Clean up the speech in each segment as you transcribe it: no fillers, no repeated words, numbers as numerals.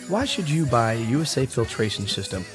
Why should you buy a USA Filtration System?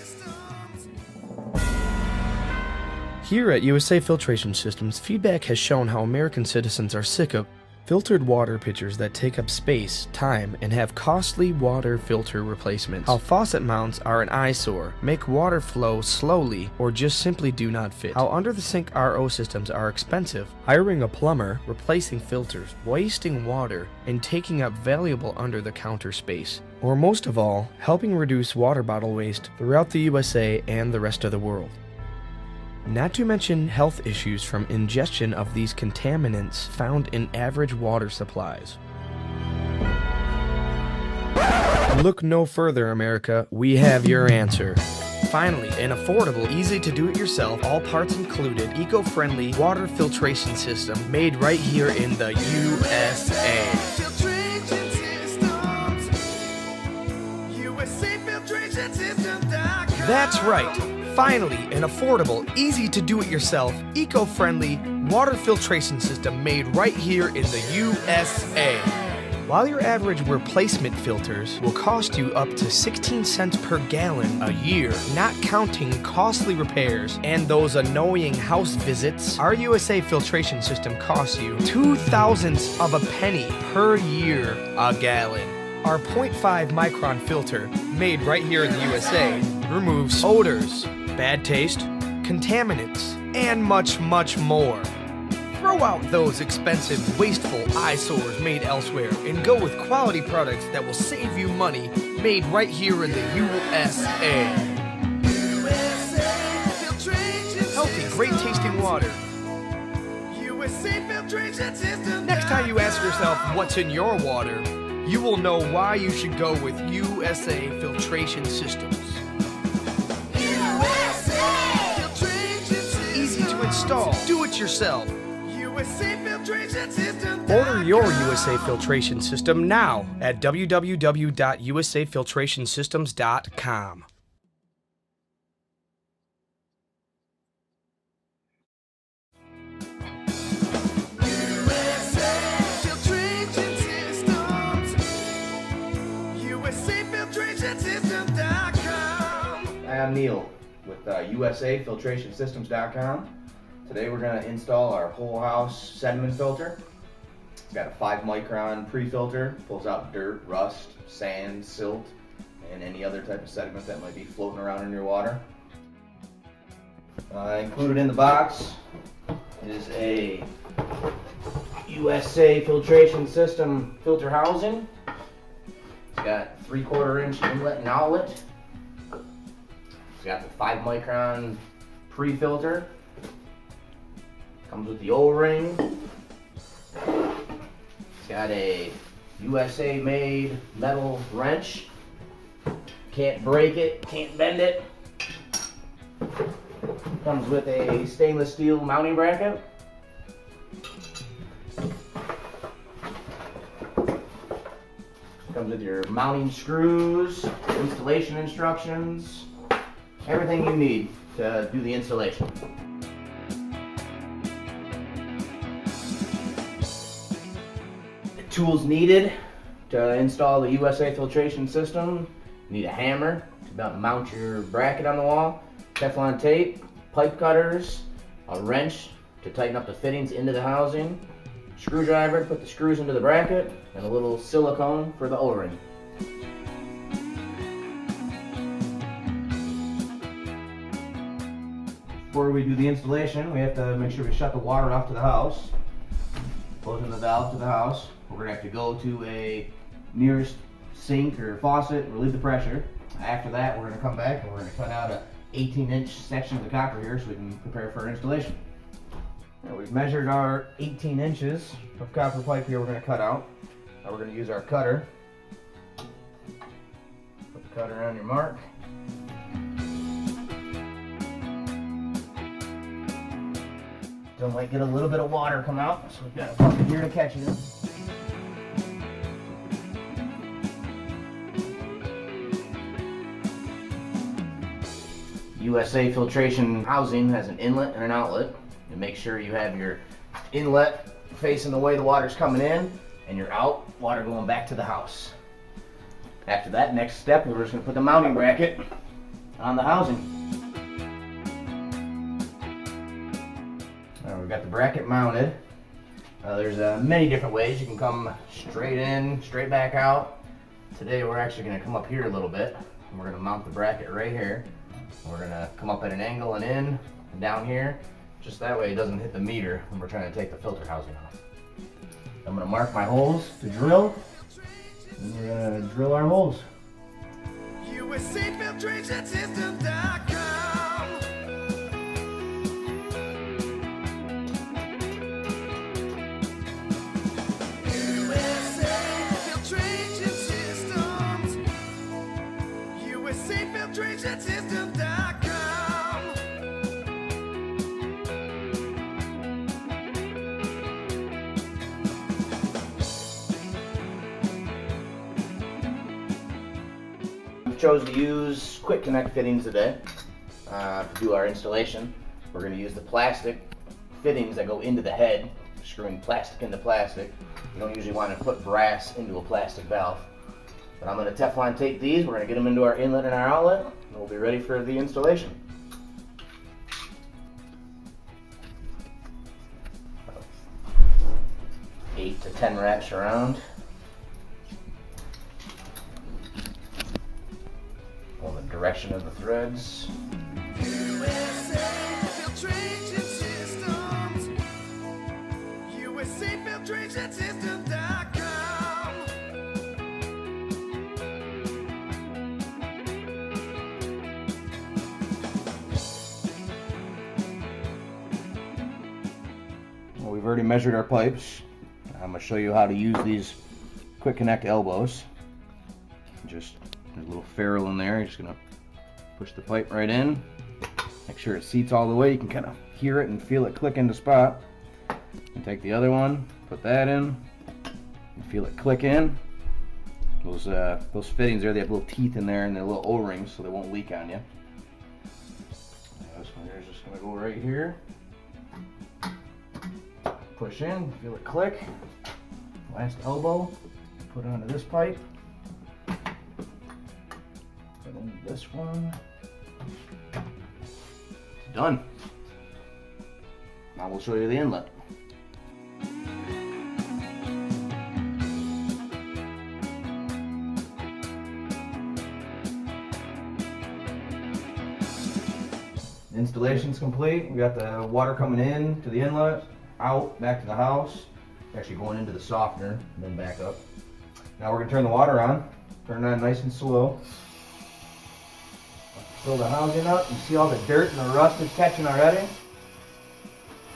Here at USA Filtration Systems, feedback has shown how American citizens are sick of filtered water pitchers that take up space, time, and have costly water filter replacements. How faucet mounts are an eyesore, make water flow slowly, or just simply do not fit. How under-the-sink RO systems are expensive, hiring a plumber, replacing filters, wasting water, and taking up valuable under-the-counter space. Or most of all, helping reduce water bottle waste throughout the USA and the rest of the world. Not to mention health issues from ingestion of these contaminants found in average water supplies. Look no further, America. We have your answer. Finally, an affordable, easy to do it yourself, all parts included, eco-friendly water filtration system made right here in the USA. That's right. Finally, an affordable, easy to do it yourself, eco-friendly water filtration system made right here in the USA. While your average replacement filters will cost you up to 16 cents per gallon a year, not counting costly repairs and those annoying house visits, our USA filtration system costs you 0.02 of a penny per year a gallon. Our 0.5 micron filter, made right here in the USA, removes odors, bad taste, contaminants, and much, much more. Throw out those expensive, wasteful eyesores made elsewhere and go with quality products that will save you money, made right here in the USA. Healthy, great tasting water. Next time you ask yourself what's in your water, you will know why you should go with USA Filtration Systems. Easy to install, do it yourself. Order your USA Filtration System now at www.usafiltrationsystems.com. I'm Neil with USAFiltrationSystems.com. Today we're going to install our whole house sediment filter. It's got a 5 micron pre-filter, pulls out dirt, rust, sand, silt, and any other type of sediment that might be floating around in your water. Included in the box is a USA Filtration System filter housing. It's got 3/4 inch inlet and outlet. It's got the 5 micron pre-filter. Comes with the O-ring. It's got a USA made metal wrench. Can't break it, can't bend it. Comes with a stainless steel mounting bracket. Comes with your mounting screws, installation instructions, everything you need to do the installation. The tools needed to install the USA Filtration System: you need a hammer to mount your bracket on the wall, Teflon tape, pipe cutters, a wrench to tighten up the fittings into the housing, screwdriver to put the screws into the bracket, and a little silicone for the O-ring. Before we do the installation, we have to make sure we shut the water off to the house. Closing the valve to the house. We're going to have to go to a nearest sink or faucet, relieve the pressure. After that, we're going to come back and we're going to cut out a 18-inch section of the copper here so we can prepare for our installation. Now we've measured our 18 inches of copper pipe here we're going to cut out. Now we're going to use our cutter. Put the cutter on your mark. Still might get a little bit of water come out, so we've got a bucket here to catch it in. USA Filtration housing has an inlet and an outlet. And make sure you have your inlet facing the way the water's coming in, and your out, water going back to the house. After that, next step, we're just going to put the mounting bracket on the housing. Now we've got the bracket mounted. There's many different ways. You can come straight in, straight back out. Today we're actually going to come up here a little bit. And we're going to mount the bracket right here. We're going to come up at an angle and in and down here. Just that way it doesn't hit the meter when we're trying to take the filter housing off. I'm going to mark my holes to drill. And we're going to drill our holes. USA Filtration Systems.com. USA Filtration Systems. USA Filtration Systems.com. We chose to use quick connect fittings today to do our installation. We're going to use the plastic fittings that go into the head, screwing plastic into plastic. You don't usually want to put brass into a plastic valve. But I'm going to Teflon tape these. We're going to get them into our inlet and our outlet, and we'll be ready for the installation. About 8 to 10 wraps around. The direction of the threads. USA Filtration Systems. USA Filtration Systems.com. Well, we've already measured our pipes. I'm going to show you how to use these quick connect elbows. Just there's a little ferrule in there. You're just gonna push the pipe right in. Make sure it seats all the way. You can kind of hear it and feel it click into spot. And take the other one, put that in, and feel it click in. Those fittings there, they have little teeth in there and they're little O-rings, so they won't leak on you. This one here is just gonna go right here. Push in, feel it click. Last elbow, put it onto this pipe. This one. It's done. Now we'll show you the inlet. Installation's complete. We got the water coming in to the inlet, out, back to the house. Actually going into the softener and then back up. Now we're gonna turn the water on. Turn it on nice and slow. Fill the housing up. You see all the dirt and the rust it's catching already?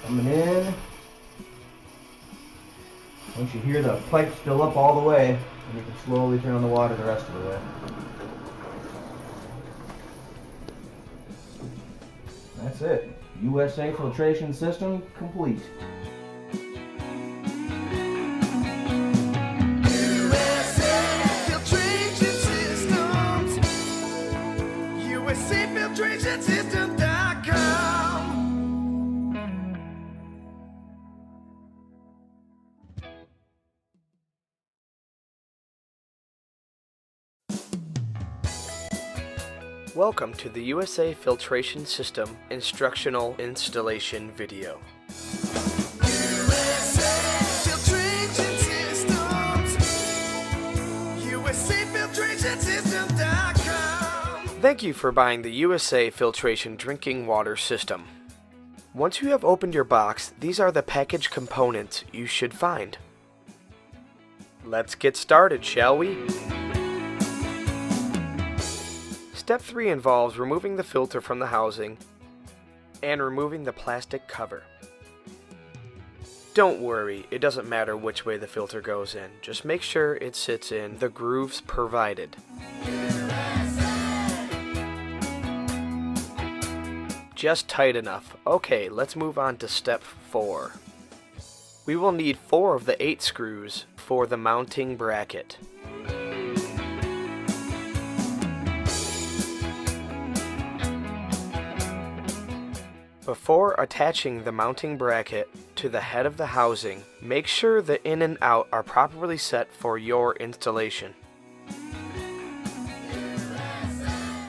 Coming in. Once you hear the pipes fill up all the way, then you can slowly turn on the water the rest of the way. That's it. USA Filtration System complete. USA Filtration Systems.com. Welcome to the USA Filtration System instructional installation video. USA Filtration Systems. USA Filtration Systems.com. Thank you for buying the USA Filtration drinking water system. Once you have opened your box, these are the package components you should find. Let's get started, shall we? Step 3 involves removing the filter from the housing and removing the plastic cover. Don't worry, it doesn't matter which way the filter goes in. Just make sure it sits in the grooves provided. Just tight enough. Okay, let's move on to step 4. We will need 4 of the 8 screws for the mounting bracket. Before attaching the mounting bracket to the head of the housing, make sure the in and out are properly set for your installation.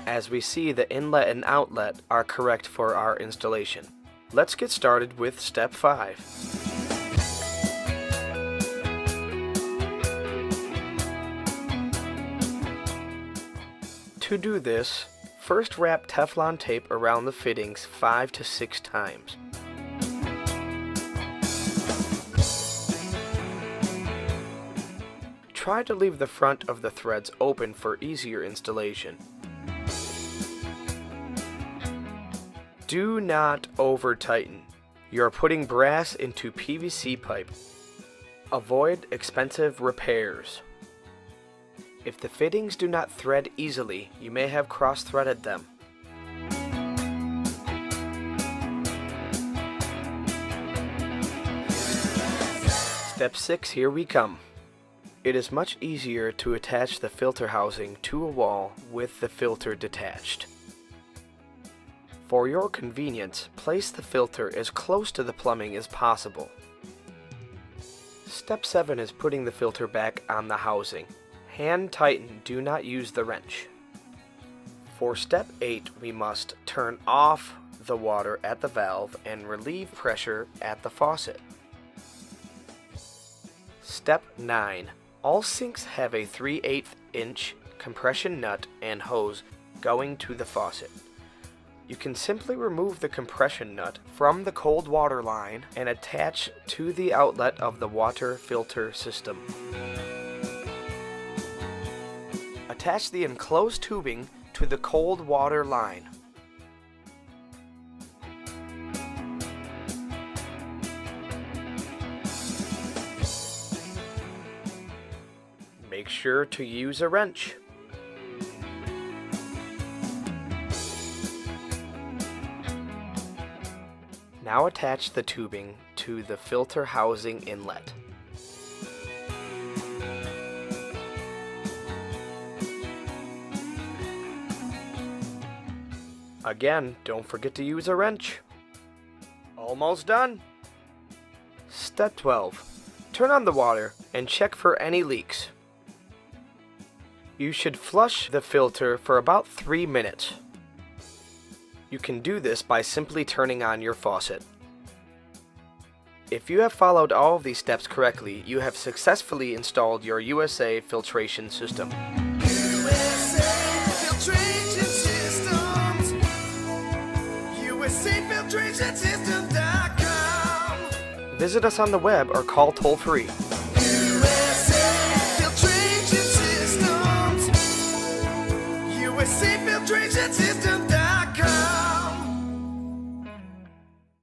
as we see the inlet and outlet are correct for our installation. Let's get started with step 5. To do this, first wrap Teflon tape around the fittings 5 to 6 times. Try to leave the front of the threads open for easier installation. Do not over-tighten. You're putting brass into PVC pipe. Avoid expensive repairs. If the fittings do not thread easily, you may have cross-threaded them. Step 6, here we come. It is much easier to attach the filter housing to a wall with the filter detached. For your convenience, place the filter as close to the plumbing as possible. Step 7 is putting the filter back on the housing. Hand tighten, do not use the wrench. For step 8, we must turn off the water at the valve and relieve pressure at the faucet. Step 9. All sinks have a 3/8 inch compression nut and hose going to the faucet. You can simply remove the compression nut from the cold water line and attach to the outlet of the water filter system. Attach the enclosed tubing to the cold water line. Make sure to use a wrench. Now attach the tubing to the filter housing inlet. Again, don't forget to use a wrench. Almost done. Step 12. Turn on the water and check for any leaks. You should flush the filter for about 3 minutes. You can do this by simply turning on your faucet. If you have followed all of these steps correctly, you have successfully installed your USA Filtration System. USA Filtration Systems. USA Filtration Systems.com. Visit us on the web or call toll-free. USA Filtration Systems. USA Filtration Systems.com.